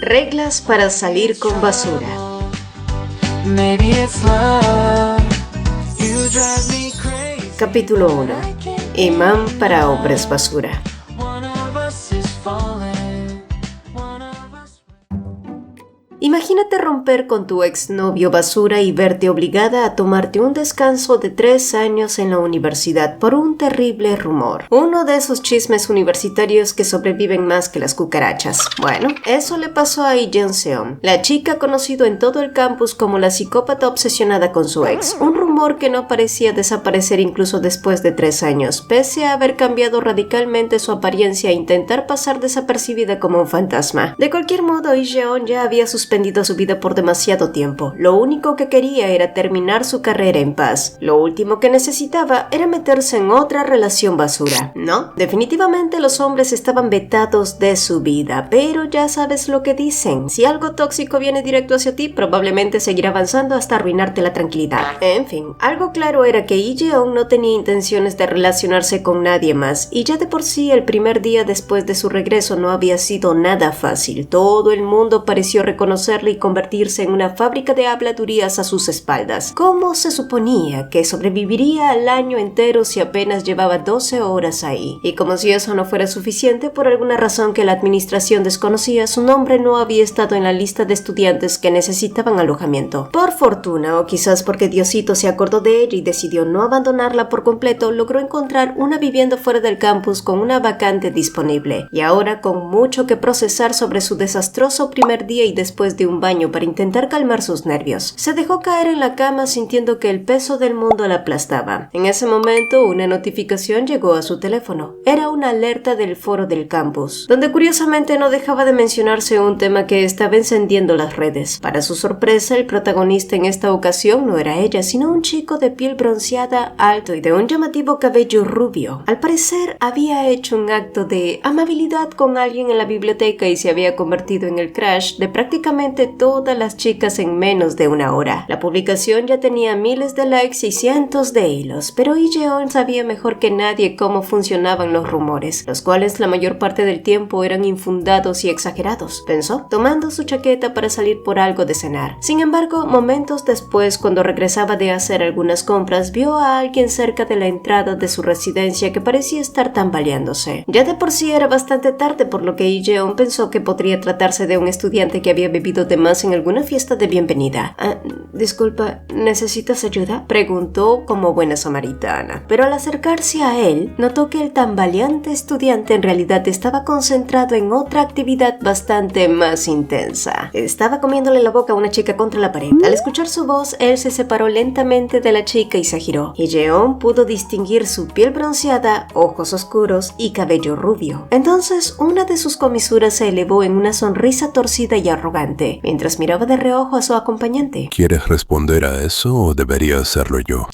Reglas para salir con basura. Capítulo 1. Imán para hombres basura. Imagínate romper con tu exnovio basura y verte obligada a tomarte un descanso de 3 años en la universidad por un terrible rumor. Uno de esos chismes universitarios que sobreviven más que las cucarachas. Bueno, eso le pasó a Lee Jeong-seon, la chica conocida en todo el campus como la psicópata obsesionada con su ex. Un rumor que no parecía desaparecer incluso después de 3 años, pese a haber cambiado radicalmente su apariencia e intentar pasar desapercibida como un fantasma. De cualquier modo, Lee Jeong ya había suspendido su vida por demasiado tiempo. Lo único que quería era terminar su carrera en paz. Lo último que necesitaba era meterse en otra relación basura. No, definitivamente los hombres estaban vetados de su vida, pero ya sabes lo que dicen. Si algo tóxico viene directo hacia ti, probablemente seguirá avanzando hasta arruinarte la tranquilidad. En fin, algo claro era que Lee Jeong no tenía intenciones de relacionarse con nadie más, y ya de por sí el primer día después de su regreso no había sido nada fácil. Todo el mundo pareció reconocerle y convertirse en una fábrica de habladurías a sus espaldas. ¿Cómo se suponía que sobreviviría al año entero si apenas llevaba 12 horas ahí? Y como si eso no fuera suficiente, por alguna razón que la administración desconocía, su nombre no había estado en la lista de estudiantes que necesitaban alojamiento. Por fortuna, o quizás porque Diosito se acordó de ella y decidió no abandonarla por completo, logró encontrar una vivienda fuera del campus con una vacante disponible. Y ahora, con mucho que procesar sobre su desastroso primer día y después de un baño para intentar calmar sus nervios, se dejó caer en la cama sintiendo que el peso del mundo la aplastaba. En ese momento, una notificación llegó a su teléfono. Era una alerta del foro del campus, donde curiosamente no dejaba de mencionarse un tema que estaba encendiendo las redes. Para su sorpresa, el protagonista en esta ocasión no era ella, sino un chico de piel bronceada, alto y de un llamativo cabello rubio. Al parecer, había hecho un acto de amabilidad con alguien en la biblioteca y se había convertido en el crush de prácticamente todas las chicas en menos de una hora. La publicación ya tenía miles de likes y cientos de hilos, pero Lee Jeong sabía mejor que nadie cómo funcionaban los rumores, los cuales la mayor parte del tiempo eran infundados y exagerados, pensó, tomando su chaqueta para salir por algo de cenar. Sin embargo, momentos después, cuando regresaba de hacer algunas compras, vio a alguien cerca de la entrada de su residencia que parecía estar tambaleándose. Ya de por sí era bastante tarde, por lo que Lee Jeong pensó que podría tratarse de un estudiante que había bebido de más en alguna fiesta de bienvenida. Disculpa, ¿necesitas ayuda?, preguntó como buena samaritana. Pero al acercarse a él, notó que el tambaleante estudiante en realidad estaba concentrado en otra actividad bastante más intensa. Estaba comiéndole la boca a una chica contra la pared. Al escuchar su voz, él se separó lentamente de la chica y se giró. Y Jeong pudo distinguir su piel bronceada, ojos oscuros y cabello rubio. Entonces, una de sus comisuras se elevó en una sonrisa torcida y arrogante, mientras miraba de reojo a su acompañante. ¿Quieres responder a eso o debería hacerlo yo?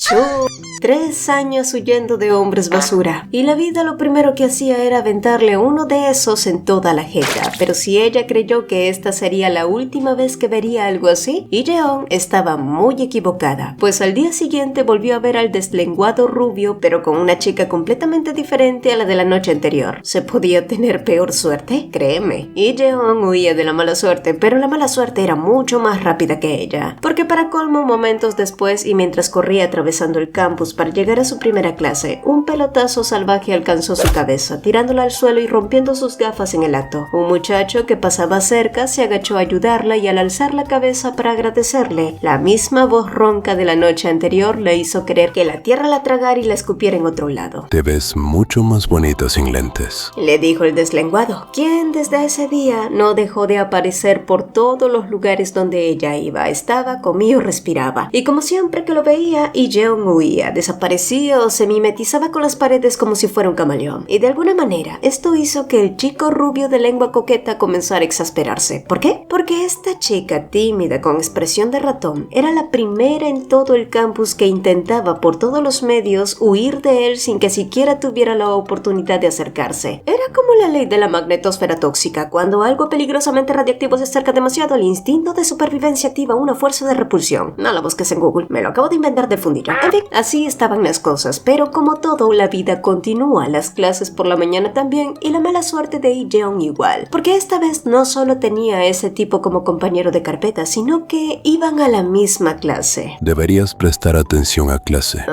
3 años huyendo de hombres basura, y la vida lo primero que hacía era aventarle uno de esos en toda la jeta. Pero si ella creyó que esta sería la última vez que vería algo así, Lee Jeong estaba muy equivocada, pues al día siguiente volvió a ver al deslenguado rubio, pero con una chica completamente diferente a la de la noche anterior. ¿Se podía tener peor suerte? Créeme. Lee Jeong huía de la mala suerte, pero la mala suerte era mucho más rápida que ella, porque para colmo, momentos después y mientras corría atravesando el campus para llegar a su primera clase, un pelotazo salvaje alcanzó su cabeza, tirándola al suelo y rompiendo sus gafas en el acto. Un muchacho que pasaba cerca se agachó a ayudarla y al alzar la cabeza para agradecerle, la misma voz ronca de la noche anterior le hizo creer que la tierra la tragara y la escupiera en otro lado. Te ves mucho más bonita sin lentes, le dijo el deslenguado, quien desde ese día no dejó de aparecer por todos los lugares donde ella iba. Estaba, comía o respiraba, y como siempre que lo veía, Lee Jeong huía, desaparecía o se mimetizaba con las paredes como si fuera un camaleón. Y de alguna manera, esto hizo que el chico rubio de lengua coqueta comenzara a exasperarse. ¿Por qué? Porque esta chica tímida con expresión de ratón era la primera en todo el campus que intentaba por todos los medios huir de él sin que siquiera tuviera la oportunidad de acercarse. Era como la ley de la magnetosfera tóxica. Cuando algo peligrosamente radiactivo se acerca demasiado, el instinto de supervivencia activa una fuerza de repulsión. No la busques en Google, me lo acabo de inventar del fundillo. En fin, así estaban las cosas, pero como todo, la vida continúa. Las clases por la mañana también, y la mala suerte de Lee-jeong igual, porque esta vez no solo tenía a ese tipo como compañero de carpeta, sino que iban a la misma clase. Deberías prestar atención a clase.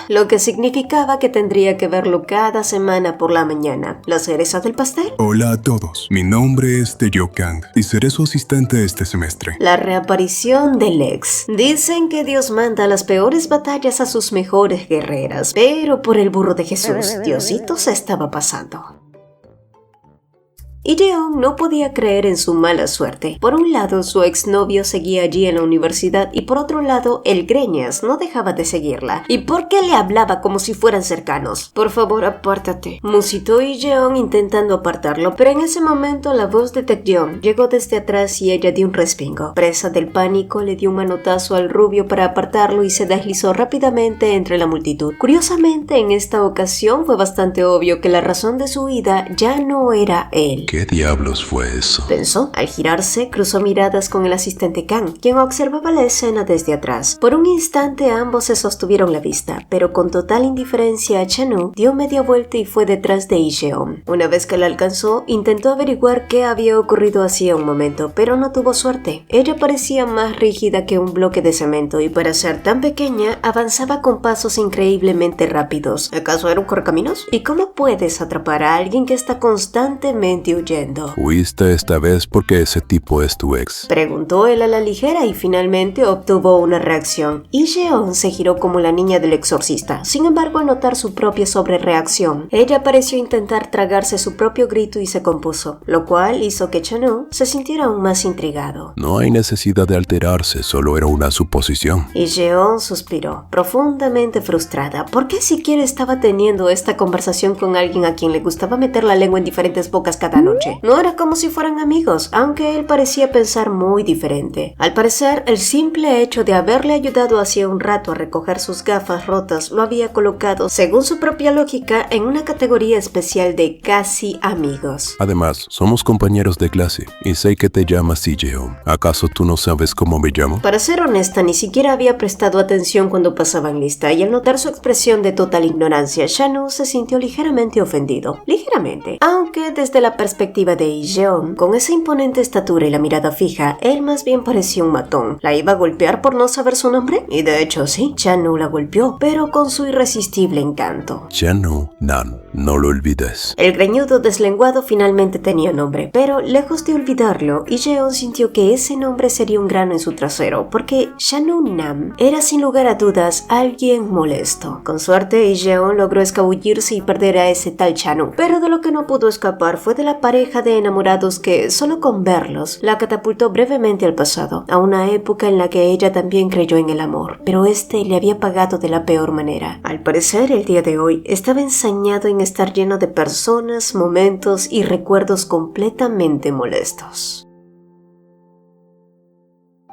Lo que significaba que tendría que verlo cada semana por la mañana. ¿La cereza del pastel? Hola a todos, mi nombre es Tae-yo Kang y seré su asistente este semestre. La reaparición del ex. Dicen que Dios manda las peores batallas a sus mejores guerreras, pero por el burro de Jesús, Diosito se estaba pasando. Lee-jeong no podía creer en su mala suerte. Por un lado, su exnovio seguía allí en la universidad y por otro lado, el Greñas no dejaba de seguirla. ¿Y por qué le hablaba como si fueran cercanos? Por favor, apártate, musitó Lee-jeong intentando apartarlo, pero en ese momento la voz de Tae-yeon llegó desde atrás y ella dio un respingo. Presa del pánico, le dio un manotazo al rubio para apartarlo y se deslizó rápidamente entre la multitud. Curiosamente, en esta ocasión fue bastante obvio que la razón de su huida ya no era él. ¿Qué diablos fue eso? Pensó. Al girarse, cruzó miradas con el asistente Kang, quien observaba la escena desde atrás. Por un instante ambos se sostuvieron la vista, pero con total indiferencia Chan-woo dio media vuelta y fue detrás de Lee-jeong. Una vez que la alcanzó, intentó averiguar qué había ocurrido hacía un momento, pero no tuvo suerte. Ella parecía más rígida que un bloque de cemento y para ser tan pequeña, avanzaba con pasos increíblemente rápidos. ¿Acaso era un correcaminos? ¿Y cómo puedes atrapar a alguien que está constantemente huyendo? ¿Huiste esta vez porque ese tipo es tu ex? Preguntó él a la ligera y finalmente obtuvo una reacción. Lee-jeong se giró como la niña del exorcista. Sin embargo, al notar su propia sobrereacción, ella pareció intentar tragarse su propio grito y se compuso, lo cual hizo que Chan-woo se sintiera aún más intrigado. No hay necesidad de alterarse, solo era una suposición. Lee-jeong suspiró, profundamente frustrada. ¿Por qué siquiera estaba teniendo esta conversación con alguien a quien le gustaba meter la lengua en diferentes bocas cada noche? No era como si fueran amigos, aunque él parecía pensar muy diferente. Al parecer, el simple hecho de haberle ayudado hacía un rato a recoger sus gafas rotas lo había colocado, según su propia lógica, en una categoría especial de casi amigos. Además, somos compañeros de clase y sé que te llamas Lee-jeong. ¿Acaso tú no sabes cómo me llamo? Para ser honesta, ni siquiera había prestado atención cuando pasaban lista, y al notar su expresión de total ignorancia, Chan-woo se sintió ligeramente ofendido. Ligeramente. Aunque desde la perspectiva de Lee-jeong, con esa imponente estatura y la mirada fija, él más bien parecía un matón. ¿La iba a golpear por no saber su nombre? Y de hecho sí, Chan-woo la golpeó, pero con su irresistible encanto. Chan-woo Nam, no lo olvides. El greñudo deslenguado finalmente tenía nombre, pero lejos de olvidarlo, Lee-jeong sintió que ese nombre sería un grano en su trasero, porque Chan-woo Nam era sin lugar a dudas alguien molesto. Con suerte, Lee-jeong logró escabullirse y perder a ese tal Chan-woo, pero de lo que no pudo escapar fue de la pareja de enamorados que, solo con verlos, la catapultó brevemente al pasado, a una época en la que ella también creyó en el amor, pero este le había pagado de la peor manera. Al parecer, el día de hoy estaba ensañado en estar lleno de personas, momentos y recuerdos completamente molestos.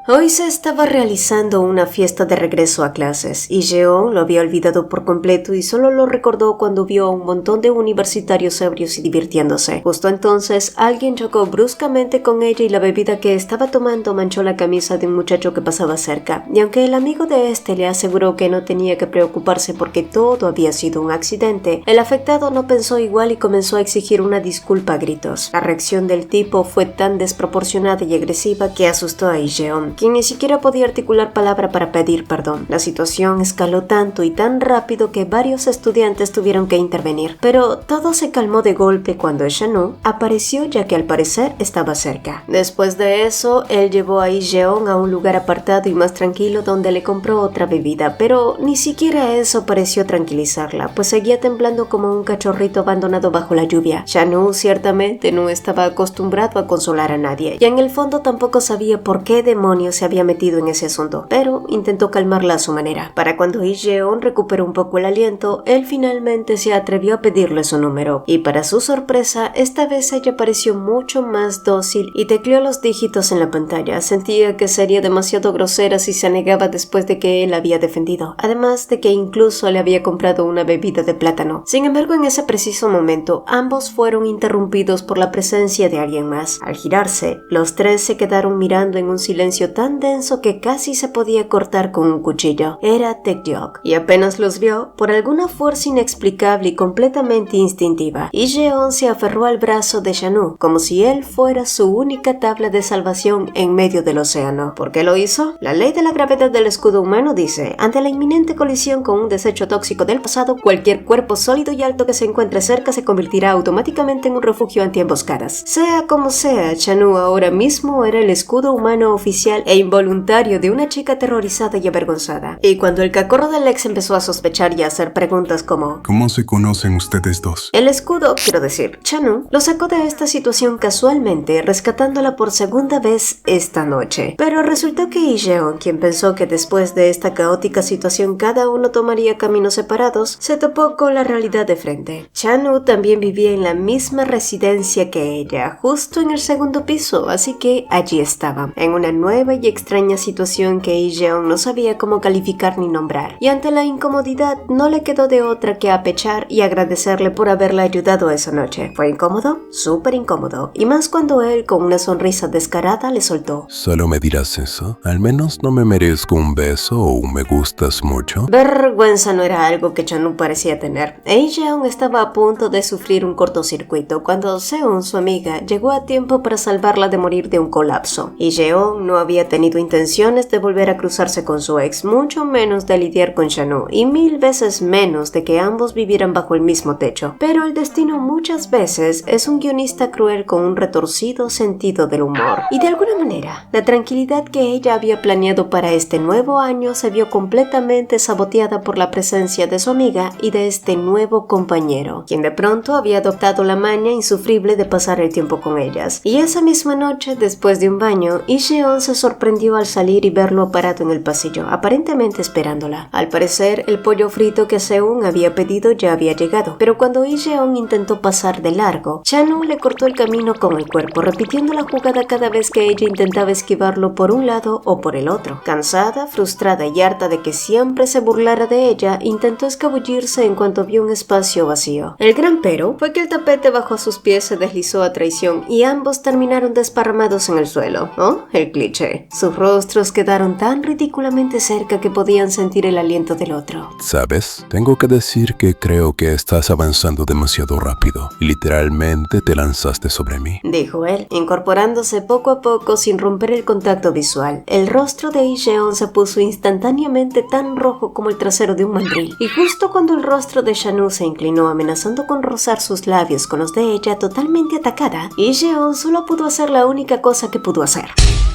Hoy se estaba realizando una fiesta de regreso a clases y Jeon lo había olvidado por completo y solo lo recordó cuando vio a un montón de universitarios ebrios y divirtiéndose. Justo entonces alguien chocó bruscamente con ella y la bebida que estaba tomando manchó la camisa de un muchacho que pasaba cerca, y aunque el amigo de este le aseguró que no tenía que preocuparse porque todo había sido un accidente, el afectado no pensó igual y comenzó a exigir una disculpa a gritos. La reacción del tipo fue tan desproporcionada y agresiva que asustó a Jeon, quien ni siquiera podía articular palabra para pedir perdón. La situación escaló tanto y tan rápido que varios estudiantes tuvieron que intervenir, pero todo se calmó de golpe cuando Chan-woo apareció, ya que al parecer estaba cerca. Después de eso, él llevó a Lee-jeong a un lugar apartado y más tranquilo donde le compró otra bebida, pero ni siquiera eso pareció tranquilizarla, pues seguía temblando como un cachorrito abandonado bajo la lluvia. Chan-woo ciertamente no estaba acostumbrado a consolar a nadie, y en el fondo tampoco sabía por qué demonios demonios se había metido en ese asunto, pero intentó calmarla a su manera. Para cuando Lee recuperó un poco el aliento, él finalmente se atrevió a pedirle su número, y para su sorpresa, esta vez ella pareció mucho más dócil y tecleó los dígitos en la pantalla. Sentía que sería demasiado grosera si se negaba después de que él la había defendido, además de que incluso le había comprado una bebida de plátano. Sin embargo, en ese preciso momento, ambos fueron interrumpidos por la presencia de alguien más. Al girarse, los tres se quedaron mirando en un silencio tan denso que casi se podía cortar con un cuchillo. Era Taecyeok, y apenas los vio, por alguna fuerza inexplicable y completamente instintiva, Lee se aferró al brazo de Shan-woo, como si él fuera su única tabla de salvación en medio del océano. ¿Por qué lo hizo? La ley de la gravedad del escudo humano dice: ante la inminente colisión con un desecho tóxico del pasado, cualquier cuerpo sólido y alto que se encuentre cerca se convertirá automáticamente en un refugio antiemboscadas. Sea como sea, Shan-woo ahora mismo era el escudo humano oficial e involuntario de una chica aterrorizada y avergonzada. Y cuando el cacorro del ex empezó a sospechar y a hacer preguntas como ¿cómo se conocen ustedes dos? El escudo, quiero decir, Shan-woo lo sacó de esta situación casualmente, rescatándola por segunda vez esta noche. Pero resultó que Lee, quien pensó que después de esta caótica situación cada uno tomaría caminos separados, se topó con la realidad de frente. Shan-woo también vivía en la misma residencia que ella, justo en el segundo piso, así que allí estaban, en una nueva y extraña situación que Lee no sabía cómo calificar ni nombrar, y ante la incomodidad no le quedó de otra que apechar y agradecerle por haberla ayudado esa noche. ¿Fue incómodo? Súper incómodo, y más cuando él, con una sonrisa descarada, le soltó: ¿Solo me dirás eso? ¿Al menos no me merezco un beso o un me gustas mucho? Vergüenza no era algo que Shan-woo parecía tener. Lee estaba a punto de sufrir un cortocircuito cuando Seon, su amiga, llegó a tiempo para salvarla de morir de un colapso. Y Jeon no había tenido intenciones de volver a cruzarse con su ex, mucho menos de lidiar con Shan-woo, y 1000 veces menos de que ambos vivieran bajo el mismo techo. Pero el destino muchas veces es un guionista cruel con un retorcido sentido del humor. Y de alguna manera, la tranquilidad que ella había planeado para este nuevo año se vio completamente saboteada por la presencia de su amiga y de este nuevo compañero, quien de pronto había adoptado la maña insufrible de pasar el tiempo con ellas. Y esa misma noche, después de un baño, Lee se sorprendió al salir y verlo parado en el pasillo, aparentemente esperándola. Al parecer, el pollo frito que Seung había pedido ya había llegado, pero cuando Lee intentó pasar de largo, Shan-woo le cortó el camino con el cuerpo, repitiendo la jugada cada vez que ella intentaba esquivarlo por un lado o por el otro. Cansada, frustrada y harta de que siempre se burlara de ella, intentó escabullirse en cuanto vio un espacio vacío. El gran pero fue que el tapete bajo sus pies se deslizó a traición y ambos terminaron desparramados en el suelo. ¿Oh? El cliché. Sus rostros quedaron tan ridículamente cerca que podían sentir el aliento del otro. ¿Sabes? Tengo que decir que creo que estás avanzando demasiado rápido y literalmente te lanzaste sobre mí, dijo él, incorporándose poco a poco sin romper el contacto visual. El rostro de Lee se puso instantáneamente tan rojo como el trasero de un mandril, y justo cuando el rostro de Shan-woo se inclinó amenazando con rozar sus labios con los de ella totalmente atacada, Lee solo pudo hacer la única cosa que pudo hacer.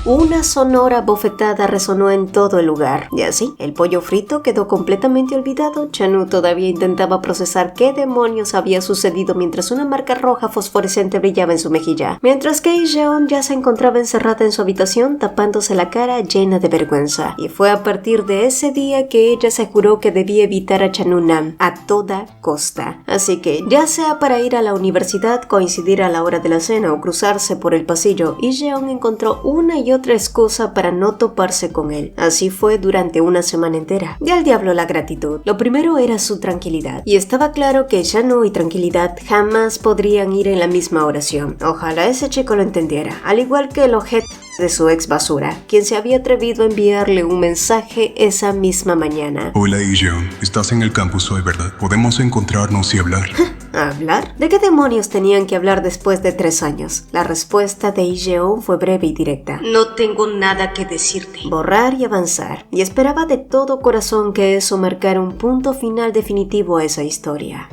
Una sonora bofetada resonó en todo el lugar, y así, el pollo frito quedó completamente olvidado. Shan-woo todavía intentaba procesar qué demonios había sucedido mientras una marca roja fosforescente brillaba en su mejilla, mientras que Lee ya se encontraba encerrada en su habitación tapándose la cara llena de vergüenza. Y fue a partir de ese día que ella se juró que debía evitar a Shan-woo Nam a toda costa. Así que, ya sea para ir a la universidad, coincidir a la hora de la cena o cruzarse por el pasillo, Lee encontró una y otra excusa para no toparse con él. Así fue durante una semana entera. Y al diablo la gratitud. Lo primero era su tranquilidad, y estaba claro que Shan-woo y tranquilidad jamás podrían ir en la misma oración. Ojalá ese chico lo entendiera, al igual que el objeto de su ex basura, quien se había atrevido a enviarle un mensaje esa misma mañana. Hola Ijeon, estás en el campus hoy, ¿verdad? Podemos encontrarnos y hablar. ¿Hablar? ¿De qué demonios tenían que hablar después de 3 años? La respuesta de Lee fue breve y directa. No tengo nada que decirte. Borrar y avanzar. Y esperaba de todo corazón que eso marcara un punto final definitivo a esa historia.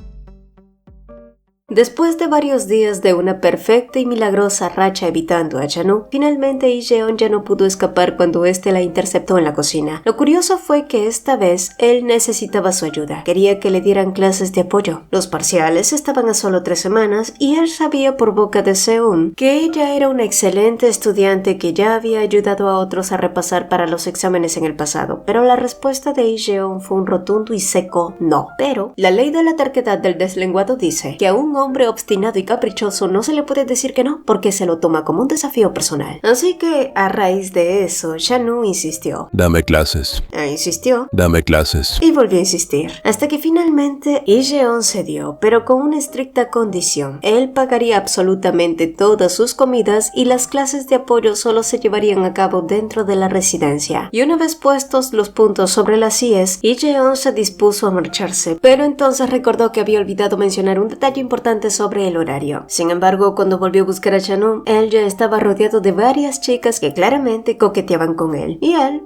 Después de varios días de una perfecta y milagrosa racha evitando a Chanu, finalmente Lee Jeon ya no pudo escapar cuando éste la interceptó en la cocina. Lo curioso fue que esta vez él necesitaba su ayuda. Quería que le dieran clases de apoyo. Los parciales estaban a solo 3 semanas y él sabía por boca de Seun que ella era una excelente estudiante que ya había ayudado a otros a repasar para los exámenes en el pasado, pero la respuesta de Lee Jeon fue un rotundo y seco no. Pero la ley de la terquedad del deslenguado dice que a un hombre obstinado y caprichoso no se le puede decir que no porque se lo toma como un desafío personal. Así que a raíz de eso, Chanu insistió. Dame clases. Insistió. Dame clases. Y volvió a insistir, hasta que finalmente Lee Jeon cedió, pero con una estricta condición. Él pagaría absolutamente todas sus comidas y las clases de apoyo solo se llevarían a cabo dentro de la residencia. Y una vez puestos los puntos sobre las IES, Lee Jeon se dispuso a marcharse, pero entonces recordó que había olvidado mencionar un detalle importante sobre el horario. Sin embargo, cuando volvió a buscar a Chanu, él ya estaba rodeado de varias chicas que claramente coqueteaban con él. Y él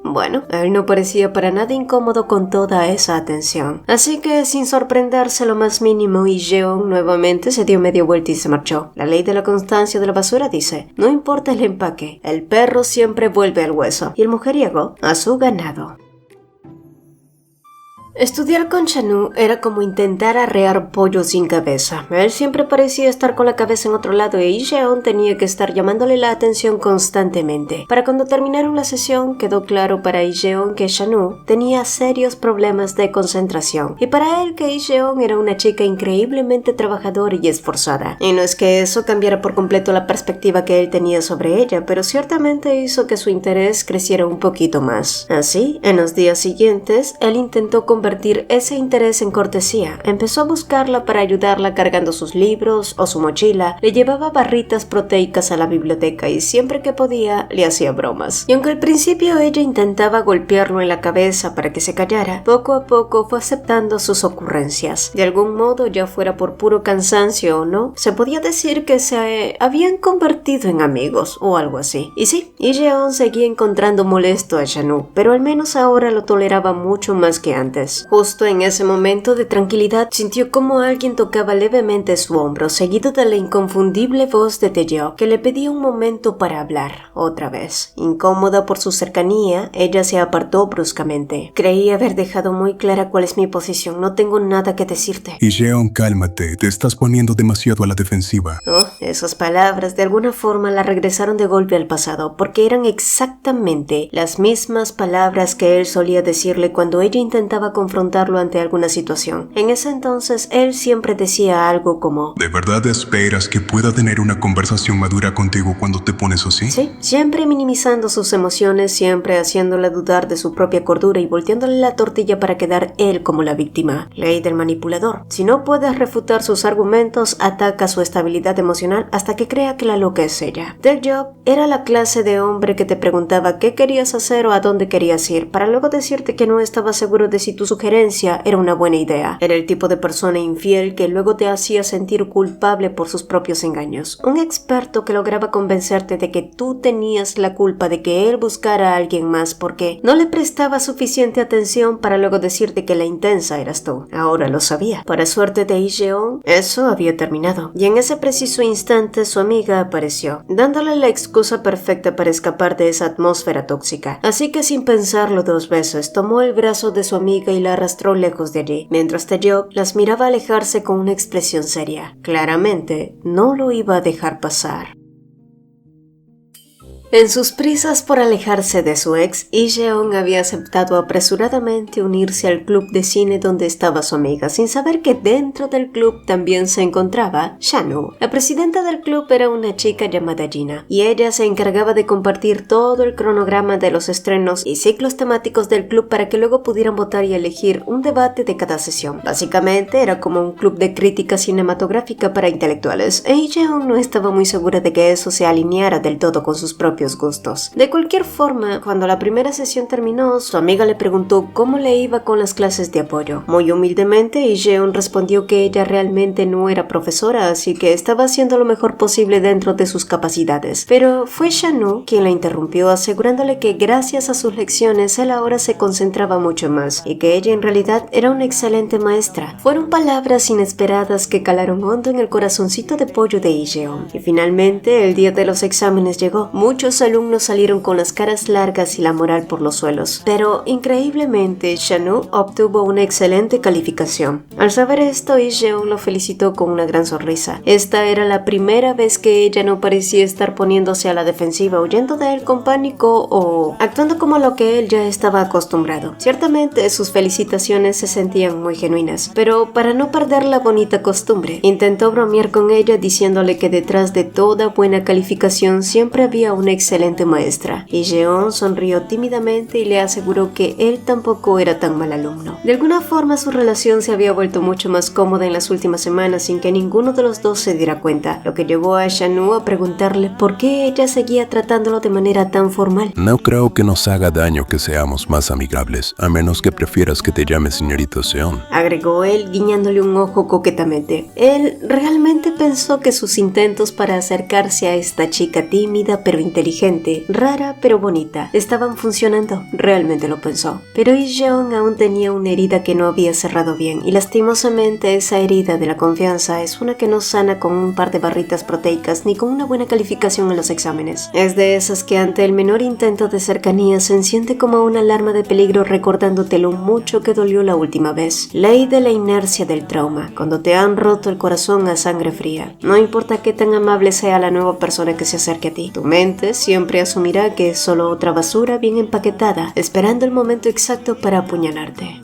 no parecía para nada incómodo con toda esa atención. Así que, sin sorprenderse lo más mínimo, Lee Jeon nuevamente se dio media vuelta y se marchó. La ley de la constancia de la basura dice, no importa el empaque, el perro siempre vuelve al hueso y el mujeriego a su ganado. Estudiar con Chanu era como intentar arrear pollo sin cabeza. Él siempre parecía estar con la cabeza en otro lado y Lee Jeon tenía que estar llamándole la atención constantemente. Para cuando terminaron la sesión, quedó claro para Lee Jeon que Chanu tenía serios problemas de concentración y para él que Lee Jeon era una chica increíblemente trabajadora y esforzada. Y no es que eso cambiara por completo la perspectiva que él tenía sobre ella, pero ciertamente hizo que su interés creciera un poquito más. Así, en los días siguientes, él intentó convertir ese interés en cortesía. Empezó a buscarla para ayudarla cargando sus libros o su mochila, le llevaba barritas proteicas a la biblioteca y siempre que podía le hacía bromas. Y aunque al principio ella intentaba golpearlo en la cabeza para que se callara, poco a poco fue aceptando sus ocurrencias. De algún modo, ya fuera por puro cansancio o no, se podía decir que se habían convertido en amigos o algo así. Y sí, Lee Jeon seguía encontrando molesto a Chanu, pero al menos ahora lo toleraba mucho más que antes. Justo en ese momento de tranquilidad sintió como alguien tocaba levemente su hombro, seguido de la inconfundible voz de Taeyeok, que le pedía un momento para hablar. Otra vez, incómoda por su cercanía, ella se apartó bruscamente. Creí haber dejado muy clara cuál es mi posición, no tengo nada que decirte. Y Jeon, cálmate, te estás poniendo demasiado a la defensiva. Esas palabras de alguna forma la regresaron de golpe al pasado, porque eran exactamente las mismas palabras que él solía decirle cuando ella intentaba confrontarlo ante alguna situación. En ese entonces, él siempre decía algo como: ¿de verdad esperas que pueda tener una conversación madura contigo cuando te pones así? Sí, siempre minimizando sus emociones, siempre haciéndola dudar de su propia cordura y volteándole la tortilla para quedar él como la víctima. Ley del manipulador. Si no puedes refutar sus argumentos, ataca su estabilidad emocional hasta que crea que la loca es ella. Taeyeok era la clase de hombre que te preguntaba qué querías hacer o a dónde querías ir, para luego decirte que no estaba seguro de si tu sugerencia era una buena idea. Era el tipo de persona infiel que luego te hacía sentir culpable por sus propios engaños. Un experto que lograba convencerte de que tú tenías la culpa de que él buscara a alguien más porque no le prestaba suficiente atención, para luego decirte que la intensa eras tú. Ahora lo sabía. Para suerte de Lee Jeon, eso había terminado. Y en ese preciso instante su amiga apareció, dándole la excusa perfecta para escapar de esa atmósfera tóxica. Así que sin pensarlo 2 veces, tomó el brazo de su amiga y la arrastró lejos de allí, mientras Taeyeok las miraba alejarse con una expresión seria. Claramente, no lo iba a dejar pasar. En sus prisas por alejarse de su ex, Lee Jeon había aceptado apresuradamente unirse al club de cine donde estaba su amiga, sin saber que dentro del club también se encontraba Chanu. La presidenta del club era una chica llamada Gina, y ella se encargaba de compartir todo el cronograma de los estrenos y ciclos temáticos del club para que luego pudieran votar y elegir un debate de cada sesión. Básicamente era como un club de crítica cinematográfica para intelectuales, e Lee Jeon no estaba muy segura de que eso se alineara del todo con sus propios propios gustos. De cualquier forma, cuando la primera sesión terminó, su amiga le preguntó cómo le iba con las clases de apoyo. Muy humildemente, Ijeon respondió que ella realmente no era profesora, así que estaba haciendo lo mejor posible dentro de sus capacidades. Pero fue Shanu quien la interrumpió, asegurándole que gracias a sus lecciones él ahora se concentraba mucho más y que ella en realidad era una excelente maestra. Fueron palabras inesperadas que calaron hondo en el corazoncito de pollo de Ijeon. Y finalmente el día de los exámenes llegó. Muchos alumnos salieron con las caras largas y la moral por los suelos, pero increíblemente Shanu obtuvo una excelente calificación. Al saber esto, Ijeon lo felicitó con una gran sonrisa. Esta era la primera vez que ella no parecía estar poniéndose a la defensiva, huyendo de él con pánico o actuando como lo que él ya estaba acostumbrado. Ciertamente sus felicitaciones se sentían muy genuinas, pero para no perder la bonita costumbre, intentó bromear con ella diciéndole que detrás de toda buena calificación siempre había una excelente maestra. Ijeon sonrió tímidamente y le aseguró que él tampoco era tan mal alumno. De alguna forma su relación se había vuelto mucho más cómoda en las últimas semanas sin que ninguno de los dos se diera cuenta, lo que llevó a Shanu a preguntarle por qué ella seguía tratándolo de manera tan formal. No creo que nos haga daño que seamos más amigables, a menos que prefieras que te llame señorita Seon, agregó él guiñándole un ojo coquetamente. Él realmente pensó que sus intentos para acercarse a esta chica tímida pero inteligente, rara pero bonita, estaban funcionando. Realmente lo pensó. Pero Ijeon aún tenía una herida que no había cerrado bien, y lastimosamente esa herida de la confianza es una que no sana con un par de barritas proteicas ni con una buena calificación en los exámenes. Es de esas que ante el menor intento de cercanía se enciende como una alarma de peligro recordándote lo mucho que dolió la última vez. Ley de la inercia del trauma, cuando te han roto el corazón a sangre fría. No importa qué tan amable sea la nueva persona que se acerque a ti, tu mente siempre asumirá que es solo otra basura bien empaquetada, esperando el momento exacto para apuñalarte.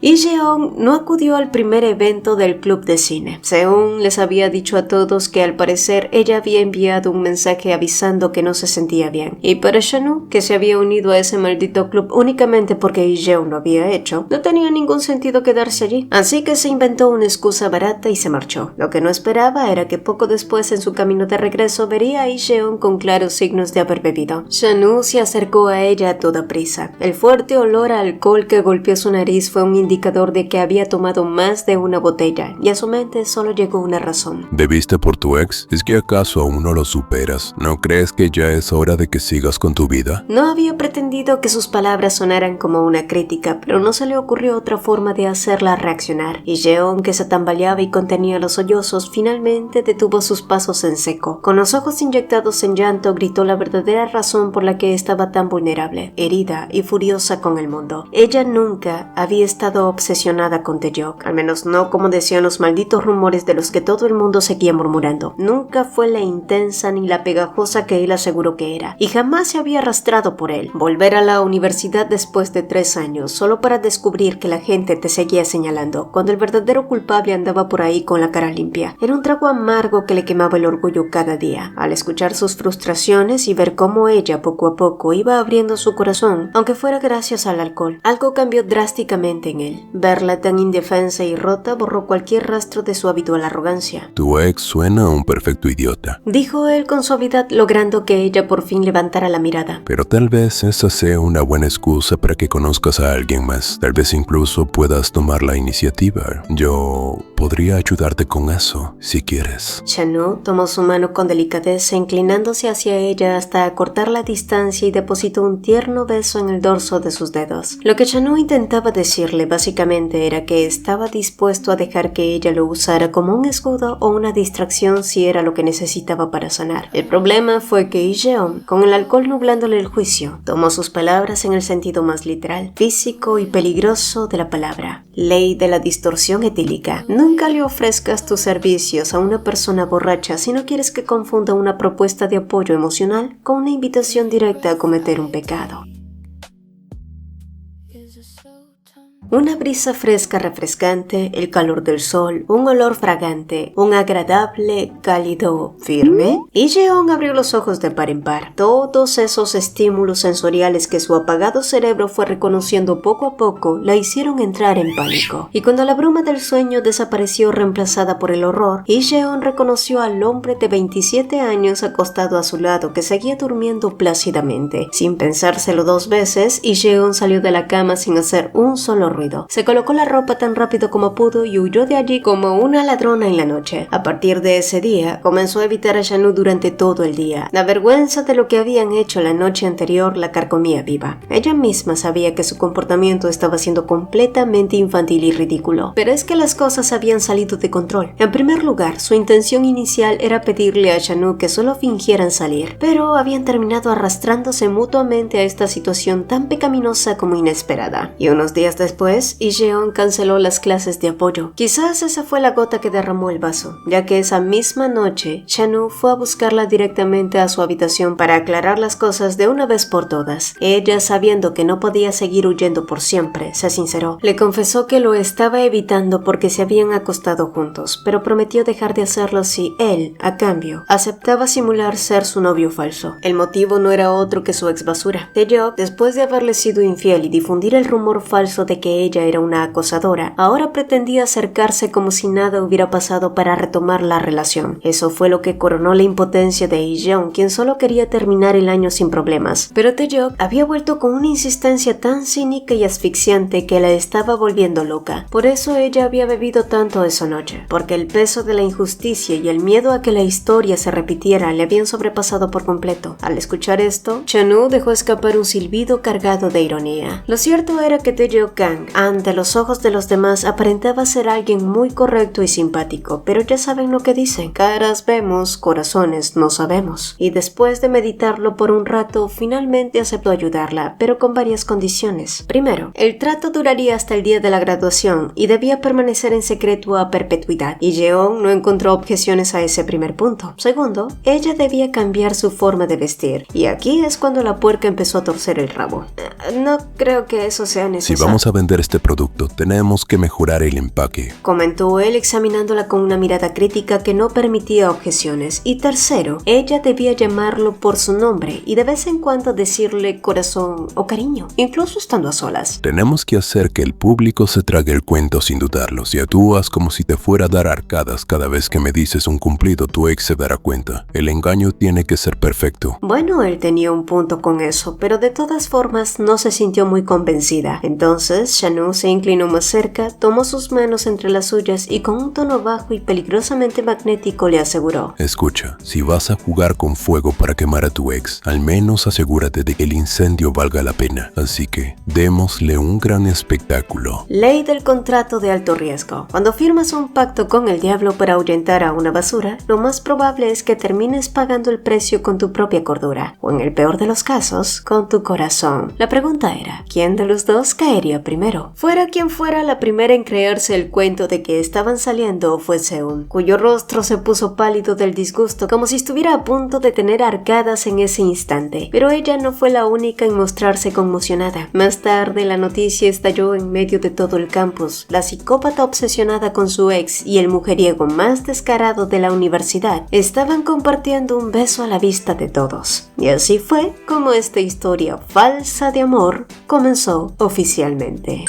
Ijeon no acudió al primer evento del club de cine. Seung les había dicho a todos que al parecer ella había enviado un mensaje avisando que no se sentía bien. Y para Shanu, que se había unido a ese maldito club únicamente porque Ijeon lo había hecho, no tenía ningún sentido quedarse allí. Así que se inventó una excusa barata y se marchó. Lo que no esperaba era que poco después en su camino de regreso vería a Ijeon con claros signos de haber bebido. Shanu se acercó a ella a toda prisa. El fuerte olor a alcohol que golpeó su nariz fue un indicador de que había tomado más de una botella, y a su mente solo llegó una razón. ¿Bebiste por tu ex? ¿Es que acaso aún no lo superas? ¿No crees que ya es hora de que sigas con tu vida? No había pretendido que sus palabras sonaran como una crítica, pero no se le ocurrió otra forma de hacerla reaccionar. Ijeon, que se tambaleaba y contenía los sollozos, finalmente detuvo sus pasos en seco. Con los ojos inyectados en llanto, gritó la verdadera razón por la que estaba tan vulnerable, herida y furiosa con el mundo. Ella nunca había estado obsesionada con Taeyok, al menos no como decían los malditos rumores de los que todo el mundo seguía murmurando. Nunca fue la intensa ni la pegajosa que él aseguró que era, y jamás se había arrastrado por él. Volver a la universidad después de 3 años, solo para descubrir que la gente te seguía señalando, cuando el verdadero culpable andaba por ahí con la cara limpia, era un trago amargo que le quemaba el orgullo cada día. Al escuchar sus frustraciones y ver cómo ella poco a poco iba abriendo su corazón, aunque fuera gracias al alcohol, algo cambió drásticamente en él. Verla tan indefensa y rota borró cualquier rastro de su habitual arrogancia. Tu ex suena a un perfecto idiota, dijo él con suavidad, logrando que ella por fin levantara la mirada. pero tal vez esa sea una buena excusa para que conozcas a alguien más. Tal vez incluso puedas tomar la iniciativa. Yo podría ayudarte con eso, si quieres. Shanu tomó su mano con delicadeza, inclinándose hacia ella hasta acortar la distancia, y depositó un tierno beso en el dorso de sus dedos. Lo que Shanu intentaba decirle básicamente era que estaba dispuesto a dejar que ella lo usara como un escudo o una distracción si era lo que necesitaba para sanar. El problema fue que Ijeon, con el alcohol nublándole el juicio, tomó sus palabras en el sentido más literal, físico y peligroso de la palabra. Ley de la distorsión etílica. Nunca le ofrezcas tus servicios a una persona borracha si no quieres que confunda una propuesta de apoyo emocional con una invitación directa a cometer un pecado. Una brisa fresca refrescante, el calor del sol, un olor fragante, un agradable, cálido, firme. Y Jeon abrió los ojos de par en par. Todos esos estímulos sensoriales que su apagado cerebro fue reconociendo poco a poco la hicieron entrar en pánico. Y cuando la bruma del sueño desapareció reemplazada por el horror, Jeon reconoció al hombre de 27 años acostado a su lado que seguía durmiendo plácidamente. Sin pensárselo dos veces, Jeon salió de la cama sin hacer un solo ruido. Se colocó la ropa tan rápido como pudo y huyó de allí como una ladrona en la noche. A partir de ese día, comenzó a evitar a Shanu durante todo el día. La vergüenza de lo que habían hecho la noche anterior la carcomía viva. Ella misma sabía que su comportamiento estaba siendo completamente infantil y ridículo. Pero es que las cosas habían salido de control. En primer lugar, su intención inicial era pedirle a Shanu que solo fingieran salir, pero habían terminado arrastrándose mutuamente a esta situación tan pecaminosa como inesperada. Y unos días después, Jeon canceló las clases de apoyo. Quizás esa fue la gota que derramó el vaso, ya que esa misma noche, Shanu fue a buscarla directamente a su habitación para aclarar las cosas de una vez por todas. Ella, sabiendo que no podía seguir huyendo por siempre, se sinceró. Le confesó que lo estaba evitando porque se habían acostado juntos, pero prometió dejar de hacerlo si él, a cambio, aceptaba simular ser su novio falso. El motivo no era otro que su ex basura. Tae-yeok, después de haberle sido infiel y difundir el rumor falso de que ella era una acosadora, ahora pretendía acercarse como si nada hubiera pasado para retomar la relación. Eso fue lo que coronó la impotencia de Jeon, quien solo quería terminar el año sin problemas. Pero Tae-yeok había vuelto con una insistencia tan cínica y asfixiante que la estaba volviendo loca. Por eso ella había bebido tanto esa noche, porque el peso de la injusticia y el miedo a que la historia se repitiera le habían sobrepasado por completo. Al escuchar esto, Shanu dejó escapar un silbido cargado de ironía. Lo cierto era que Tae-yeok Kang, ante los ojos de los demás, aparentaba ser alguien muy correcto y simpático, pero ya saben lo que dicen: caras vemos, corazones no sabemos. Y después de meditarlo por un rato, finalmente aceptó ayudarla, pero con varias condiciones. Primero, el trato duraría hasta el día de la graduación y debía permanecer en secreto a perpetuidad, y Jeon no encontró objeciones a ese primer punto. Segundo, ella debía cambiar su forma de vestir, y aquí es cuando la puerca empezó a torcer el rabo. No creo que eso sea necesario. Si vamos a vender este producto, tenemos que mejorar el empaque, comentó él examinándola con una mirada crítica que no permitía objeciones. Y tercero, ella debía llamarlo por su nombre y de vez en cuando decirle corazón o cariño, incluso estando a solas. Tenemos que hacer que el público se trague el cuento sin dudarlo. Si actúas como si te fuera a dar arcadas cada vez que me dices un cumplido, tu ex se dará cuenta. El engaño tiene que ser perfecto. Bueno, él tenía un punto con eso, pero de todas formas no se sintió muy convencida. Entonces Shanu se inclinó más cerca, tomó sus manos entre las suyas y con un tono bajo y peligrosamente magnético le aseguró: escucha, si vas a jugar con fuego para quemar a tu ex, al menos asegúrate de que el incendio valga la pena. Así que démosle un gran espectáculo. Ley del contrato de alto riesgo. Cuando firmas un pacto con el diablo para ahuyentar a una basura, lo más probable es que termines pagando el precio con tu propia cordura, o en el peor de los casos, con tu corazón. La pregunta era, ¿quién de los dos caería primero? Fuera quien fuera la primera en creerse el cuento de que estaban saliendo fue Seun, cuyo rostro se puso pálido del disgusto, como si estuviera a punto de tener arcadas en ese instante. Pero ella no fue la única en mostrarse conmocionada. Más tarde la noticia estalló en medio de todo el campus. La psicópata obsesionada con su ex y el mujeriego más descarado de la universidad estaban compartiendo un beso a la vista de todos. Y así fue como esta historia falsa de amor comenzó oficialmente.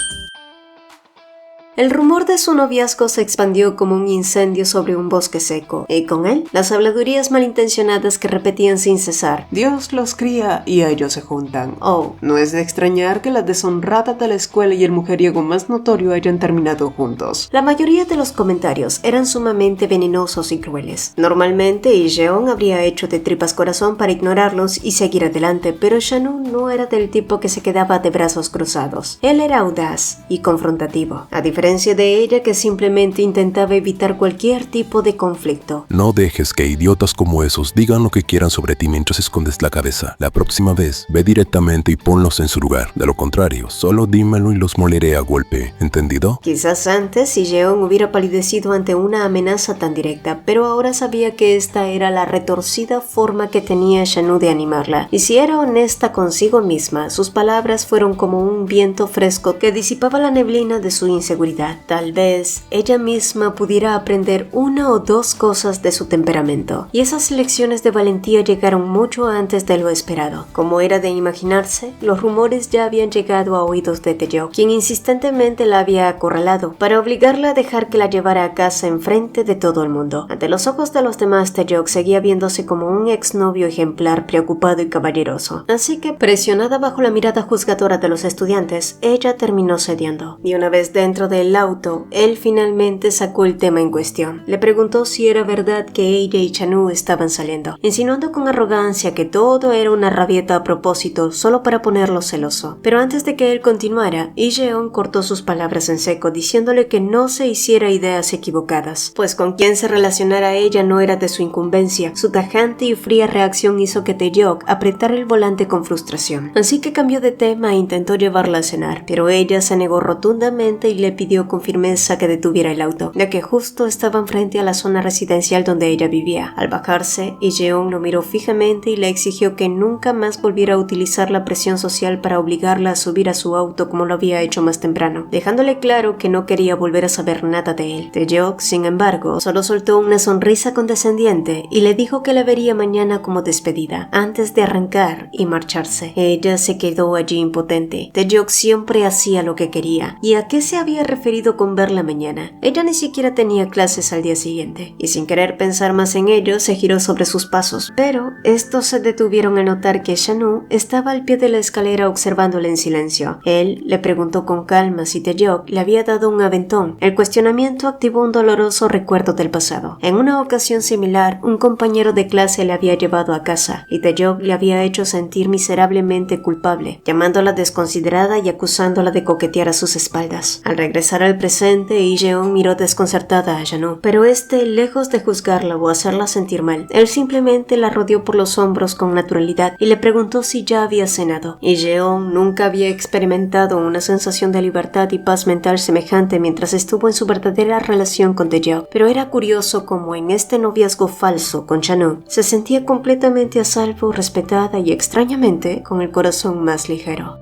El rumor de su noviazgo se expandió como un incendio sobre un bosque seco, y con él, las habladurías malintencionadas que repetían sin cesar: Dios los cría y ellos se juntan. Oh, no es de extrañar que la deshonrada de la escuela y el mujeriego más notorio hayan terminado juntos. La mayoría de los comentarios eran sumamente venenosos y crueles. Normalmente, Jeon habría hecho de tripas corazón para ignorarlos y seguir adelante, pero Shanu no era del tipo que se quedaba de brazos cruzados. Él era audaz y confrontativo. A diferencia diferencia de ella que simplemente intentaba evitar cualquier tipo de conflicto. No dejes que idiotas como esos digan lo que quieran sobre ti mientras escondes la cabeza. La próxima vez, ve directamente y ponlos en su lugar. De lo contrario, solo dímelo y los moleré a golpe. ¿Entendido? Quizás antes si Jeon hubiera palidecido ante una amenaza tan directa, pero ahora sabía que esta era la retorcida forma que tenía Shanu de animarla. Y si era honesta consigo misma, sus palabras fueron como un viento fresco que disipaba la neblina de su inseguridad. Tal vez ella misma pudiera aprender una o dos cosas de su temperamento. Y esas lecciones de valentía llegaron mucho antes de lo esperado. Como era de imaginarse, los rumores ya habían llegado a oídos de Taeyong, quien insistentemente la había acorralado para obligarla a dejar que la llevara a casa enfrente de todo el mundo. Ante los ojos de los demás, Taeyong seguía viéndose como un exnovio ejemplar, preocupado y caballeroso. Así que, presionada bajo la mirada juzgadora de los estudiantes, ella terminó cediendo. Y una vez dentro del auto, él finalmente sacó el tema en cuestión. Le preguntó si era verdad que ella y Shanu estaban saliendo, insinuando con arrogancia que todo era una rabieta a propósito solo para ponerlo celoso. Pero antes de que él continuara, Jeon cortó sus palabras en seco, diciéndole que no se hiciera ideas equivocadas, pues con quien se relacionara ella no era de su incumbencia. Su tajante y fría reacción hizo que Taeyong apretara el volante con frustración. Así que cambió de tema e intentó llevarla a cenar, pero ella se negó rotundamente y le pidió con firmeza que detuviera el auto, ya que justo estaban frente a la zona residencial donde ella vivía. Al bajarse, Jeon lo miró fijamente y le exigió que nunca más volviera a utilizar la presión social para obligarla a subir a su auto como lo había hecho más temprano, dejándole claro que no quería volver a saber nada de él. Taeyong, sin embargo, solo soltó una sonrisa condescendiente y le dijo que la vería mañana como despedida, antes de arrancar y marcharse. Ella se quedó allí impotente. Taeyong siempre hacía lo que quería. ¿Y a qué se había referido con verla mañana? Ella ni siquiera tenía clases al día siguiente, y sin querer pensar más en ello, se giró sobre sus pasos, pero estos se detuvieron al notar que Shanu estaba al pie de la escalera observándola en silencio. Él le preguntó con calma si Taeyong le había dado un aventón. El cuestionamiento activó un doloroso recuerdo del pasado. En una ocasión similar, un compañero de clase le había llevado a casa, y Taeyong le había hecho sentir miserablemente culpable, llamándola desconsiderada y acusándola de coquetear a sus espaldas. Al regresar al presente, Jeon miró desconcertada a Shanu, pero lejos de juzgarla o hacerla sentir mal, él simplemente la rodeó por los hombros con naturalidad y le preguntó si ya había cenado. Y Jeon nunca había experimentado una sensación de libertad y paz mental semejante mientras estuvo en su verdadera relación con Taeyong, pero era curioso como en este noviazgo falso con Shanu se sentía completamente a salvo, respetada y extrañamente con el corazón más ligero.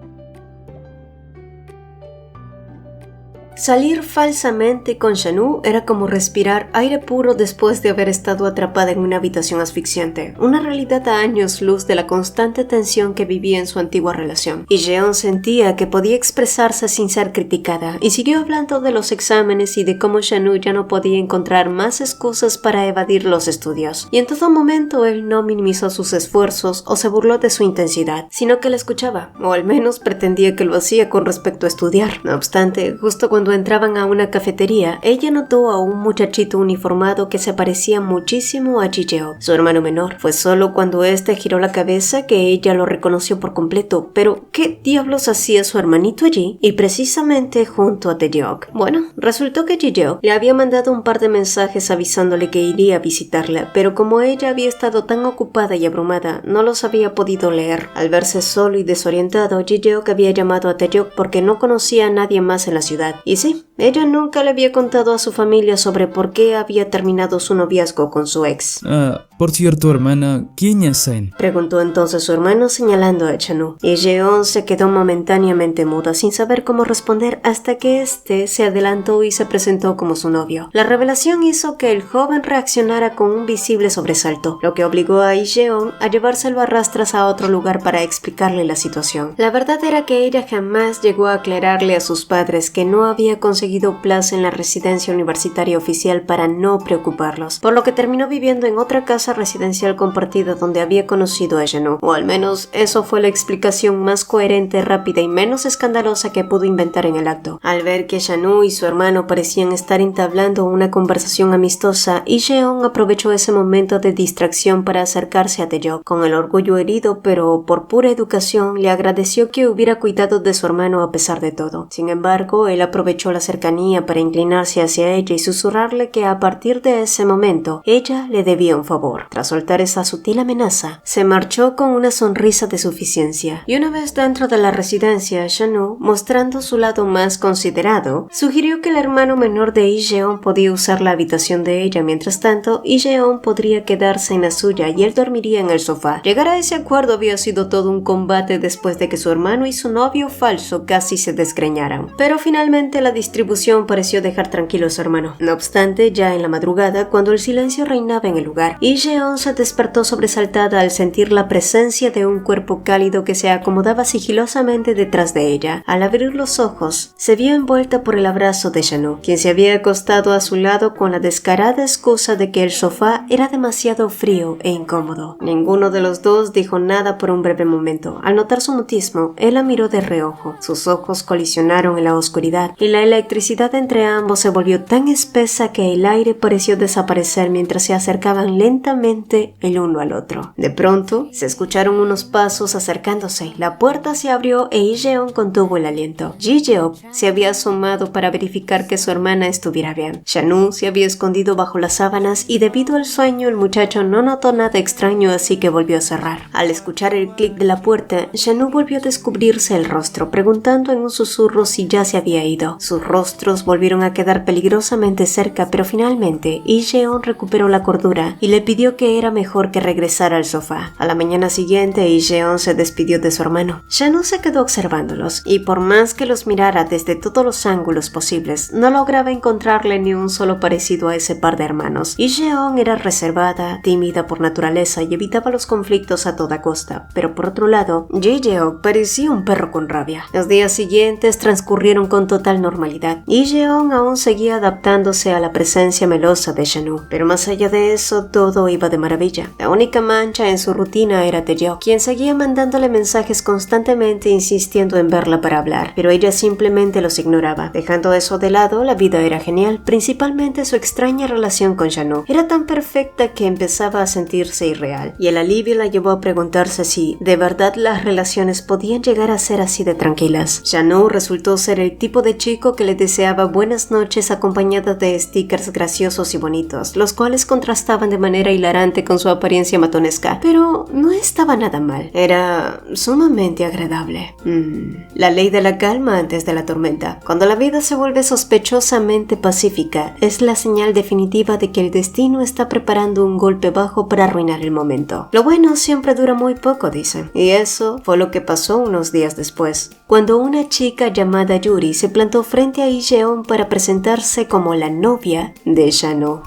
Salir falsamente con Shanu era como respirar aire puro después de haber estado atrapada en una habitación asfixiante, una realidad a años luz de la constante tensión que vivía en su antigua relación. Y Jeon sentía que podía expresarse sin ser criticada, y siguió hablando de los exámenes y de cómo Shanu ya no podía encontrar más excusas para evadir los estudios. Y en todo momento él no minimizó sus esfuerzos o se burló de su intensidad, sino que la escuchaba, o al menos pretendía que lo hacía con respecto a estudiar. No obstante, justo cuando entraban a una cafetería, ella notó a un muchachito uniformado que se parecía muchísimo a Ji-Jeon, su hermano menor. Fue solo cuando este giró la cabeza que ella lo reconoció por completo. Pero, ¿qué diablos hacía su hermanito allí? Y precisamente junto a Taeyong. Bueno, resultó que Ji-Jeon le había mandado un par de mensajes avisándole que iría a visitarla, pero como ella había estado tan ocupada y abrumada, no los había podido leer. Al verse solo y desorientado, Ji-Jeon había llamado a Taeyong porque no conocía a nadie más en la ciudad. Y sí, ella nunca le había contado a su familia sobre por qué había terminado su noviazgo con su ex. Por cierto, hermana, ¿quién es Sen? Preguntó entonces su hermano señalando a Shanu. Y Jeon se quedó momentáneamente muda sin saber cómo responder hasta que este se adelantó y se presentó como su novio. La revelación hizo que el joven reaccionara con un visible sobresalto, lo que obligó a Jeon a llevárselo a rastras a otro lugar para explicarle la situación. La verdad era que ella jamás llegó a aclararle a sus padres que no había conseguido plaza en la residencia universitaria oficial para no preocuparlos, por lo que terminó viviendo en otra casa residencial compartida donde había conocido a Shanu, o al menos eso fue la explicación más coherente, rápida y menos escandalosa que pudo inventar en el acto. Al ver que Shanu y su hermano parecían estar entablando una conversación amistosa, Jeon aprovechó ese momento de distracción para acercarse a Taeyong. Con el orgullo herido, pero por pura educación, le agradeció que hubiera cuidado de su hermano a pesar de todo. Sin embargo, él aprovechó la cercanía para inclinarse hacia ella y susurrarle que a partir de ese momento ella le debía un favor. Tras soltar esa sutil amenaza, se marchó con una sonrisa de suficiencia. Y una vez dentro de la residencia, Shan-woo, mostrando su lado más considerado, sugirió que el hermano menor de Lee-jeon podía usar la habitación de ella. Mientras tanto, Lee-jeon podría quedarse en la suya y él dormiría en el sofá. Llegar a ese acuerdo había sido todo un combate después de que su hermano y su novio falso casi se desgreñaran. Pero finalmente la distribución pareció dejar tranquilo a su hermano. No obstante, ya en la madrugada, cuando el silencio reinaba en el lugar, Lee-jeon se despertó sobresaltada al sentir la presencia de un cuerpo cálido que se acomodaba sigilosamente detrás de ella. Al abrir los ojos, se vio envuelta por el abrazo de Shan-woo, quien se había acostado a su lado con la descarada excusa de que el sofá era demasiado frío e incómodo. Ninguno de los dos dijo nada por un breve momento. Al notar su mutismo, él la miró de reojo. Sus ojos colisionaron en la oscuridad y la electricidad entre ambos se volvió tan espesa que el aire pareció desaparecer mientras se acercaban lentamente el uno al otro. De pronto, se escucharon unos pasos acercándose. La puerta se abrió e Lee-jeon contuvo el aliento. Ji-jeok se había asomado para verificar que su hermana estuviera bien. Shan-woo se había escondido bajo las sábanas y debido al sueño el muchacho no notó nada extraño, así que volvió a cerrar. Al escuchar el clic de la puerta, Shan-woo volvió a descubrirse el rostro, preguntando en un susurro si ya se había ido. Sus rostros volvieron a quedar peligrosamente cerca, pero finalmente Lee-jeon recuperó la cordura y le pidió que era mejor que regresara al sofá. A la mañana siguiente, Lee-jeon se despidió de su hermano. Shan-woo se quedó observándolos y por más que los mirara desde todos los ángulos posibles, no lograba encontrarle ni un solo parecido a ese par de hermanos. Lee-jeon era reservada, tímida por naturaleza y evitaba los conflictos a toda costa, pero por otro lado, Ji-jeok parecía un perro con rabia. Los días siguientes transcurrieron con total normalidad. Lee-jeon aún seguía adaptándose a la presencia melosa de Shan-woo, pero más allá de eso, todo iba de maravilla. La única mancha en su rutina era Tae-yeok, quien seguía mandándole mensajes constantemente insistiendo en verla para hablar, pero ella simplemente los ignoraba. Dejando eso de lado, la vida era genial, principalmente su extraña relación con Shan-woo. Era tan perfecta que empezaba a sentirse irreal, y el alivio la llevó a preguntarse si, de verdad, las relaciones podían llegar a ser así de tranquilas. Shan-woo resultó ser el tipo de chico que le deseaba buenas noches acompañada de stickers graciosos y bonitos, los cuales contrastaban de manera hilarante con su apariencia matonesca, pero no estaba nada mal. Era sumamente agradable. La ley de la calma antes de la tormenta. Cuando la vida se vuelve sospechosamente pacífica, es la señal definitiva de que el destino está preparando un golpe bajo para arruinar el momento. Lo bueno siempre dura muy poco, dicen. Y eso fue lo que pasó unos días después, cuando una chica llamada Yuri se plantó frente a Lee-jeon para presentarse como la novia de Shan-woo.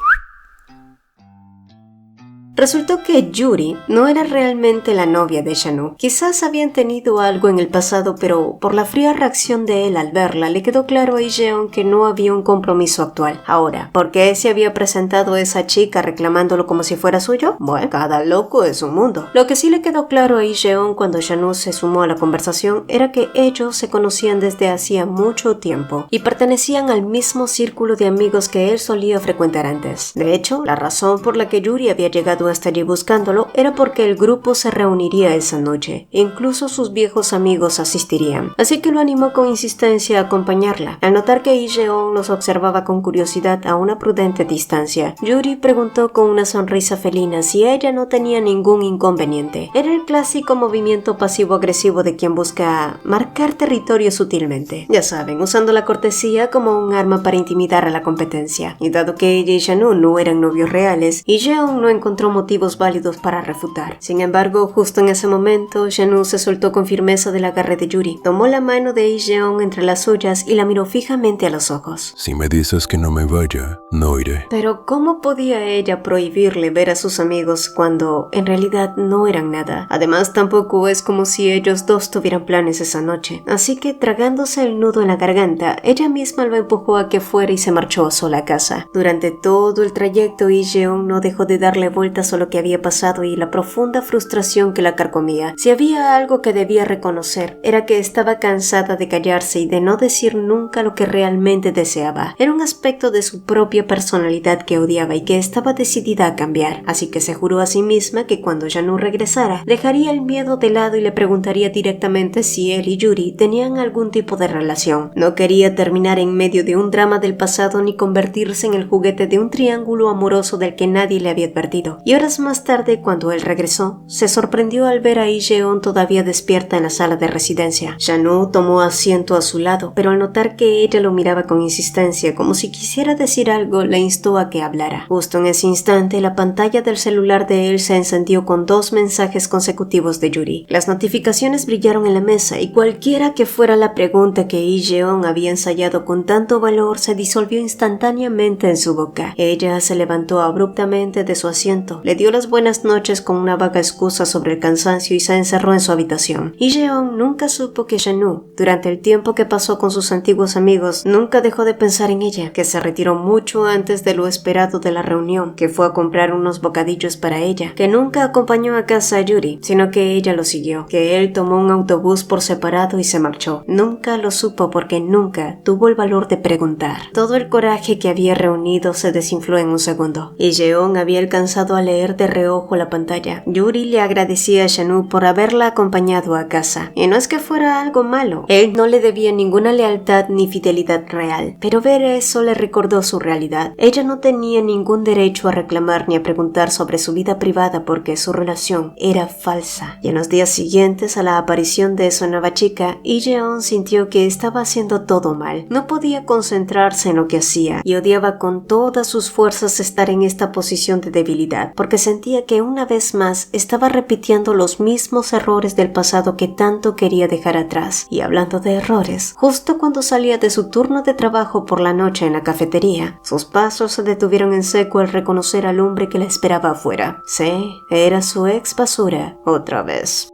Resultó que Yuri no era realmente la novia de Shan-woo. Quizás habían tenido algo en el pasado, pero por la fría reacción de él al verla, le quedó claro a Lee-jeon que no había un compromiso actual. Ahora, ¿por qué se había presentado esa chica reclamándolo como si fuera suyo? Bueno, cada loco es un mundo. Lo que sí le quedó claro a Lee-jeon cuando Shan-woo se sumó a la conversación era que ellos se conocían desde hacía mucho tiempo y pertenecían al mismo círculo de amigos que él solía frecuentar antes. De hecho, la razón por la que Yuri había llegado hasta allí buscándolo era porque el grupo se reuniría esa noche. Incluso sus viejos amigos asistirían, así que lo animó con insistencia a acompañarla. Al notar que Lee-jeon los observaba con curiosidad a una prudente distancia, Yuri preguntó con una sonrisa felina si ella no tenía ningún inconveniente. Era el clásico movimiento pasivo-agresivo de quien busca marcar territorio sutilmente. Ya saben, usando la cortesía como un arma para intimidar a la competencia. Y dado que ella y Shan-woo no eran novios reales, Lee-jeon no encontró motivos válidos para refutar. Sin embargo, justo en ese momento, Shan-woo se soltó con firmeza del agarre de Yuri, tomó la mano de Lee-jeon entre las suyas y la miró fijamente a los ojos. Si me dices que no me vaya, no iré. Pero ¿cómo podía ella prohibirle ver a sus amigos cuando en realidad no eran nada? Además, tampoco es como si ellos dos tuvieran planes esa noche. Así que, tragándose el nudo en la garganta, ella misma lo empujó a que fuera y se marchó sola a casa. Durante todo el trayecto, Lee-jeon no dejó de darle vueltas universo lo que había pasado y la profunda frustración que la carcomía. Si había algo que debía reconocer, era que estaba cansada de callarse y de no decir nunca lo que realmente deseaba. Era un aspecto de su propia personalidad que odiaba y que estaba decidida a cambiar, así que se juró a sí misma que cuando Janu regresara, dejaría el miedo de lado y le preguntaría directamente si él y Yuri tenían algún tipo de relación. No quería terminar en medio de un drama del pasado ni convertirse en el juguete de un triángulo amoroso del que nadie le había advertido. Y horas más tarde, cuando él regresó, se sorprendió al ver a Lee-jeon todavía despierta en la sala de residencia. Janu tomó asiento a su lado, pero al notar que ella lo miraba con insistencia, como si quisiera decir algo, le instó a que hablara. Justo en ese instante, la pantalla del celular de él se encendió con 2 mensajes consecutivos de Yuri. Las notificaciones brillaron en la mesa y cualquiera que fuera la pregunta que Lee-jeon había ensayado con tanto valor se disolvió instantáneamente en su boca. Ella se levantó abruptamente de su asiento, le dio las buenas noches con una vaga excusa sobre el cansancio y se encerró en su habitación. Lee-jeon nunca supo que Janu, durante el tiempo que pasó con sus antiguos amigos, nunca dejó de pensar en ella, que se retiró mucho antes de lo esperado de la reunión, que fue a comprar unos bocadillos para ella, que nunca acompañó a casa a Yuri, sino que ella lo siguió, que él tomó un autobús por separado y se marchó. Nunca lo supo porque nunca tuvo el valor de preguntar. Todo el coraje que había reunido se desinfló en un segundo. Y Jeon había alcanzado a leer de reojo la pantalla. Yuri le agradecía a Janu por haberla acompañado a casa. Y no es que fuera algo malo. Él no le debía ninguna lealtad ni fidelidad real. Pero ver eso le recordó su realidad. Ella no tenía ningún derecho a reclamar ni a preguntar sobre su vida privada porque su relación era falsa. Y en los días siguientes a la aparición de su nueva chica, Lee-jeon sintió que estaba haciendo todo mal. No podía concentrarse en lo que hacía y odiaba con todas sus fuerzas estar en esta posición de debilidad, porque sentía que una vez más estaba repitiendo los mismos errores del pasado que tanto quería dejar atrás. Y hablando de errores, justo cuando salía de su turno de trabajo por la noche en la cafetería, sus pasos se detuvieron en seco al reconocer al hombre que la esperaba afuera. Sí, era su ex basura otra vez.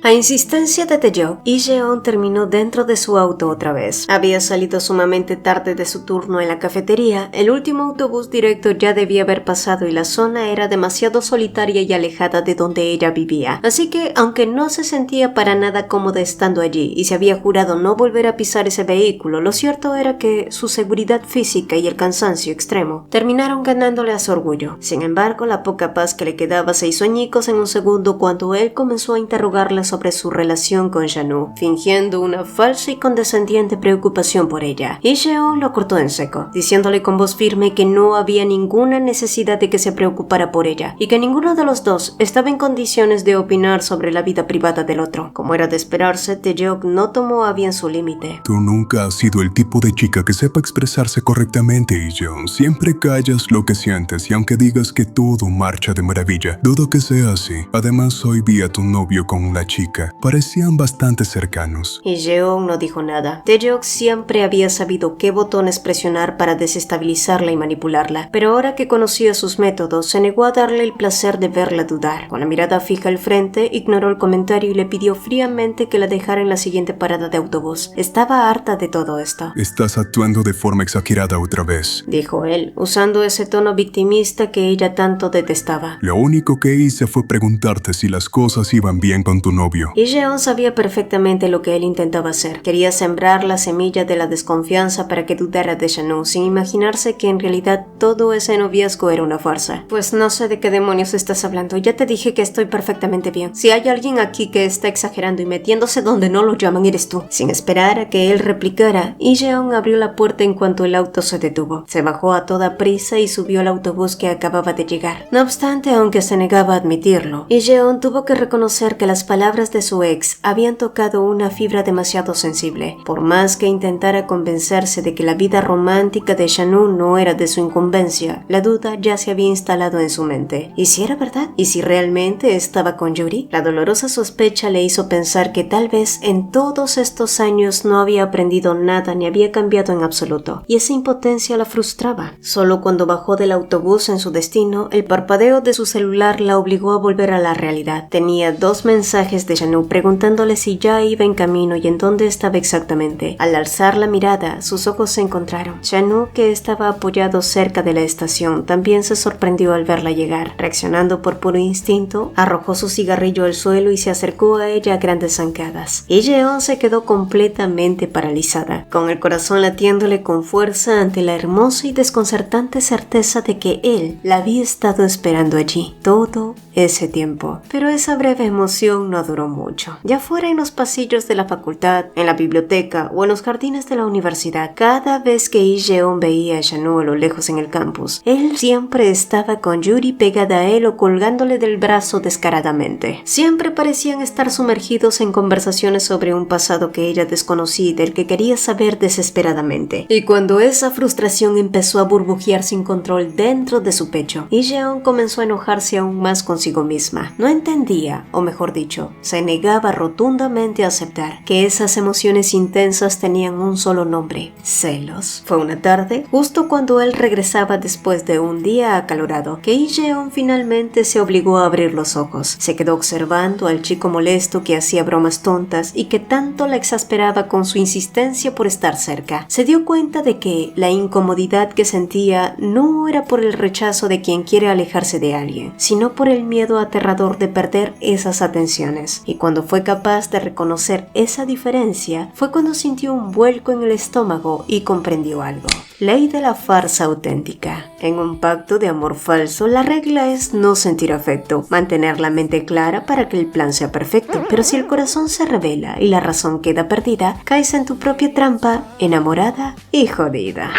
A insistencia de Taeyong, Lee-jeon terminó dentro de su auto otra vez. Había salido sumamente tarde de su turno en la cafetería, el último autobús directo ya debía haber pasado y la zona era demasiado solitaria y alejada de donde ella vivía. Así que, aunque no se sentía para nada cómoda estando allí y se había jurado no volver a pisar ese vehículo, lo cierto era que su seguridad física y el cansancio extremo terminaron ganándole a su orgullo. Sin embargo, la poca paz que le quedaba se hizo añicos en un segundo cuando él comenzó a interrogarla sobre su relación con Janu, fingiendo una falsa y condescendiente preocupación por ella. Y Jeon lo cortó en seco, diciéndole con voz firme que no había ninguna necesidad de que se preocupara por ella, y que ninguno de los dos estaba en condiciones de opinar sobre la vida privada del otro. Como era de esperarse, Taeyong no tomó a bien su límite. Tú nunca has sido el tipo de chica que sepa expresarse correctamente, Lee-jeon. Siempre callas lo que sientes y aunque digas que todo marcha de maravilla, dudo que sea así. Además, hoy vi a tu novio con una chica. Parecían bastante cercanos. Y Jeon no dijo nada. Taeyong siempre había sabido qué botones presionar para desestabilizarla y manipularla, pero ahora que conocía sus métodos, se negó a darle el placer de verla dudar. Con la mirada fija al frente, ignoró el comentario y le pidió fríamente que la dejara en la siguiente parada de autobús. Estaba harta de todo esto. Estás actuando de forma exagerada otra vez, dijo él, usando ese tono victimista que ella tanto detestaba. Lo único que hice fue preguntarte si las cosas iban bien con tu novio. Y Jeon sabía perfectamente lo que él intentaba hacer. Quería sembrar la semilla de la desconfianza para que dudara de Janu, sin imaginarse que en realidad todo ese noviazgo era una farsa. Pues no sé de qué demonios estás hablando. Ya te dije que estoy perfectamente bien. Si hay alguien aquí que está exagerando y metiéndose donde no lo llaman, eres tú. Sin esperar a que él replicara, Jeon abrió la puerta en cuanto el auto se detuvo. Se bajó a toda prisa y subió al autobús que acababa de llegar. No obstante, aunque se negaba a admitirlo, Jeon tuvo que reconocer que las palabras de su ex habían tocado una fibra demasiado sensible. Por más que intentara convencerse de que la vida romántica de Janu no era de su incumbencia, la duda ya se había instalado en su mente. ¿Y si era verdad? ¿Y si realmente estaba con Yuri? La dolorosa sospecha le hizo pensar que tal vez en todos estos años no había aprendido nada ni había cambiado en absoluto, y esa impotencia la frustraba. Solo cuando bajó del autobús en su destino, el parpadeo de su celular la obligó a volver a la realidad. Tenía 2 mensajes de de Janu, preguntándole si ya iba en camino y en dónde estaba exactamente. Al alzar la mirada, sus ojos se encontraron. Janu, que estaba apoyado cerca de la estación, también se sorprendió al verla llegar. Reaccionando por puro instinto, arrojó su cigarrillo al suelo y se acercó a ella a grandes zancadas. Y Yeon se quedó completamente paralizada, con el corazón latiéndole con fuerza ante la hermosa y desconcertante certeza de que él la había estado esperando allí todo ese tiempo. Pero esa breve emoción no duró mucho. Ya fuera en los pasillos de la facultad, en la biblioteca o en los jardines de la universidad, cada vez que Lee Jeon veía a Janu a lo lejos en el campus, él siempre estaba con Yuri pegada a él o colgándole del brazo descaradamente. Siempre parecían estar sumergidos en conversaciones sobre un pasado que ella desconocía y del que quería saber desesperadamente. Y cuando esa frustración empezó a burbujear sin control dentro de su pecho, Lee Jeon comenzó a enojarse aún más consigo misma. No entendía, o mejor dicho, se negaba rotundamente a aceptar que esas emociones intensas tenían un solo nombre: celos. Fue una tarde, justo cuando él regresaba después de un día acalorado, que Lee Jeon finalmente se obligó a abrir los ojos. Se quedó observando al chico molesto que hacía bromas tontas y que tanto la exasperaba con su insistencia por estar cerca. Se dio cuenta de que la incomodidad que sentía no era por el rechazo de quien quiere alejarse de alguien, sino por el miedo aterrador de perder esas atenciones. Y cuando fue capaz de reconocer esa diferencia, fue cuando sintió un vuelco en el estómago y comprendió algo. Ley de la farsa auténtica. En un pacto de amor falso, la regla es no sentir afecto, mantener la mente clara para que el plan sea perfecto. Pero si el corazón se revela y la razón queda perdida, caes en tu propia trampa, enamorada y jodida.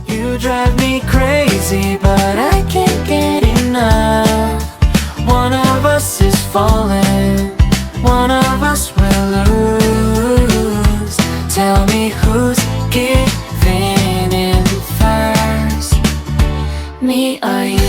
You drive me crazy, but I can't get enough. One of us is falling, one of us will lose. Tell me who's giving in first, me or you?